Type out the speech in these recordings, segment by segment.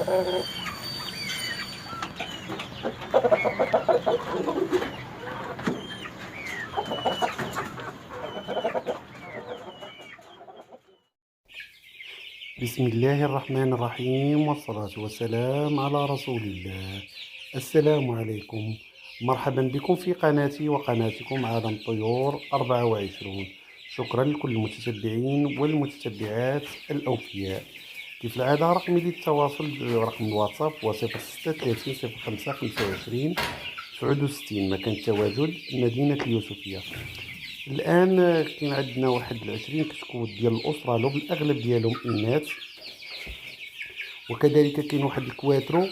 بسم الله الرحمن الرحيم، والصلاة والسلام على رسول الله. السلام عليكم، مرحبا بكم في قناتي وقناتكم عالم الطيور 24. شكرا لكل المتتبعين والمتتبعات الأوفياء. كيف العادة رقمي للتواصل رقم الواتساب هو 036 05 25 69، مكان التواجد مدينة اليوسفية. الآن كاين عندنا واحد 20 كتكوت ديال الأسترالو، بالأغلب ديالهم إناث، وكذلك كاين واحد الكواترو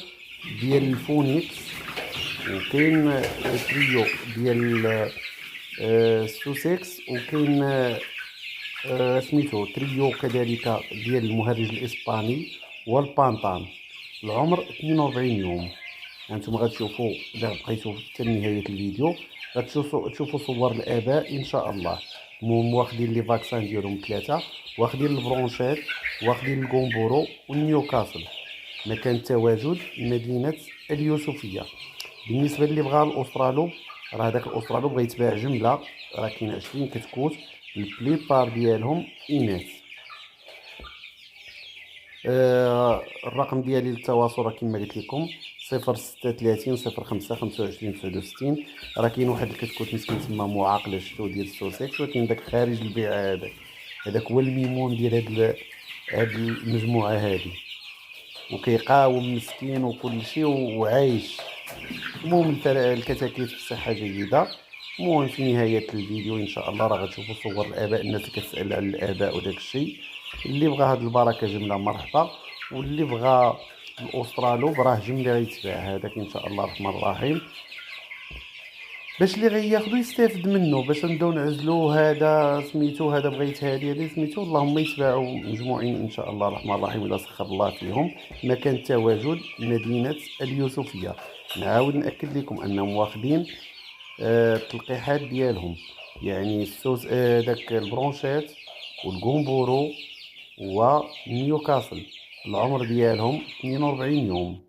ديال الفونيكس، وكاين تريو ديال السوسيكس، وكاين سميتو تريو كذلك ديال المهرج الإسباني والبانطان. العمر 42 يوم. انتم غتشوفوا اذا بقيتوا حتى نهايه الفيديو غتشوفوا صور الاباء ان شاء الله. واخدين لي فاكسان ديالهم 3، واخدين البرونشيت، واخدين الكومبورو والنيوكاسل. مكان التواجد مدينه اليوسفيه. بالنسبه اللي بغى الاسترالو، راه داك الاسترالو بغى يتباع جمله، راه كاين 20 كتكوت، البليبار ديالهم اناث. الرقم ديالي للتواصل راه كما قلت لكم 036 05 25 69. راه كاين واحد الكتكوت مسكين تما معاقله شفتو ديال السوسيكس، ولكن داك خارج البيع. هذاك هو الميمون ديال هاد المجموعه هادي، وكيقاوم مسكين وكل شيء وعايش. المهم الكتاكيت في صحه جيده. المهم في نهايه الفيديو ان شاء الله راه غتشوفوا صور الاباء، الناس اللي كتسال على الاباء وداك الشيء. اللي بغى هاد البركه جمله مرحبا، واللي بغى الاسترالو براه جمله غيتباع هذاك ان شاء الله الرحمن الرحيم، باش اللي غياخدو يستافد منه، باش نبداو نعزلو هذا سميتو هذا بغيت هذه سميتو. اللهم يتباعوا مجموعين ان شاء الله الرحمن الرحيم اذا سخر الله فيهم. مكان التواجد مدينه اليوسفيه. نعاود ناكد لكم انهم واخدين التلقيحات ديالهم، يعني السوس داك البرونشيت والكومبورو ونيوكاسل. العمر ديالهم 42 يوم.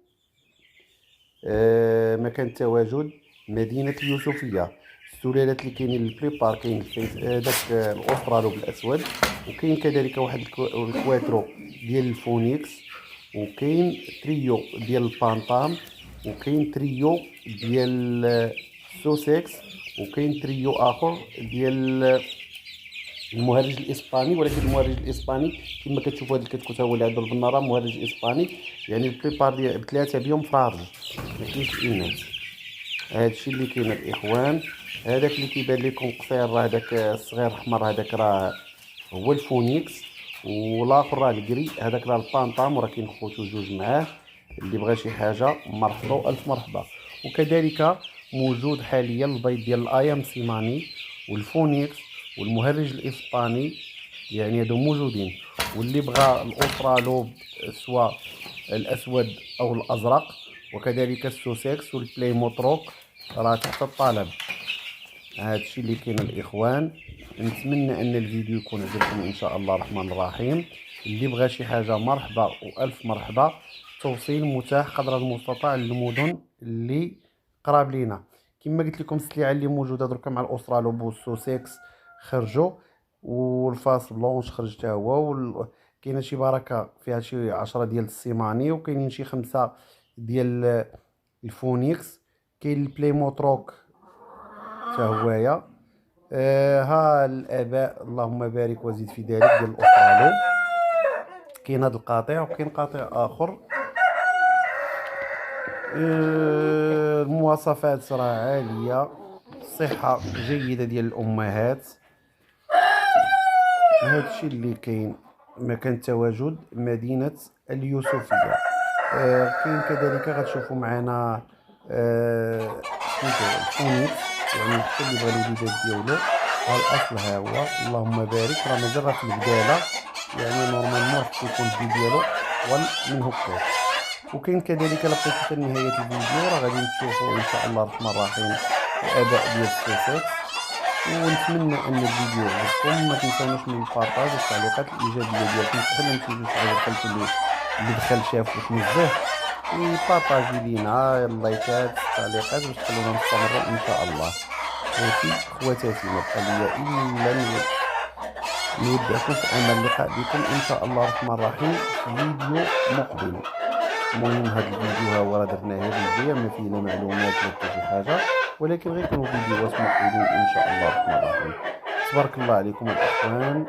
مكان التواجد مدينة اليوسفية. السلالات اللي كاينين البليبار كاين داك الأسترالو بالأسود، وكاين كذلك واحد الكواترو ديال الفونيكس، وكاين تريو ديال البانطام، وكاين تريو ديال السوسيكس، وكاين تريو آخر ديال المهرج الاسباني. ولكن المهرج الاسباني كما كتشوفوا هذا الكتكوت هو اللي عنده البناره مهرج اسباني، يعني البريبار ديال بثلاثه بهم فرارج، ما كاينش اناث. هذا الشيء اللي كاين الاخوان. هذاك اللي كيبان لكم قصير راه داك الصغير الاحمر، هذاك راه هو الفونيكس، والاخر راه الكري، هذاك راه البانطام، وراه كاين خوتو جوج معاه. اللي بغى شي حاجه مرحبا والف مرحبا. وكذلك موجود حاليا البيض ديال الايام سيماني والفونيكس والمهرج الاسباني، يعني هادو موجودين. واللي بغى الاسترالو سواء الاسود او الازرق، وكذلك السوسيكس والبلاي موتروك راه تحت الطلب. هذا الشيء اللي كاين الاخوان. نتمنى ان الفيديو يكون عجبكم ان شاء الله الرحمن الرحيم. اللي بغى شي حاجه مرحبا والف مرحبا. توصيل متاح قدر المستطاع للمدن اللي قراب لينا. كما قلت لكم السلعه اللي موجوده دركا مع الاسترالو بوسوسيكس خرجوا، والفاس بلونش خرج حتى هو، كاينه شي بركه فيها شي 10 ديال السيماني، وكاينين شي 5 ديال الفونيكس. كاين البلاي موتروك حتى هوايا. ها الاباء اللهم بارك وزيد في ذلك ديال الاسترالو. كاين هذا القاطع وكاين قاطع اخر. المواصفات راه عاليه، الصحه جيده ديال الامهات. هذا الشيء اللي كاين. مكان التواجد مدينه اليوسفيه. كاين كذلك غتشوفوا معنا الفونيكس، يعني حتى اللي بغى الوليدات ديالو. ها الاصل ها هو اللهم بارك، راه مازال راه في البداله، يعني نورمالمون خصو يكون البي ديالو طول من هكاك. وكاين كذلك لقيتو حتى نهايه الفيديو راه غادي تشوفوا ان شاء الله الرحمن الرحيم الاداء ديال السوسيكس. ونتمنى ان الفيديو يعجبكم. ما تنساوناش من البارطاج والتعليقات الايجابيه ديالكم، حتى ما تنساوش على القلب اللي دخل شاف وتنزه يبارطاجي لينا اللايكات التعليقات باش تخلونا نستمروا ان شاء الله. خوتي خواتاتي، ما بقى ليا الا نودعكم في امل اللقاء بكم ان شاء الله الرحمن الرحيم في فيديو مقبل. المهم هذا الفيديو ها هو راه درناه هذا ما فيه لا معلومات لا حتى شي حاجه، ولكن غير يكونوا فيديوهات مقبلين ان شاء الله الرحمن الرحيم. تبارك الله عليكم الاخوان.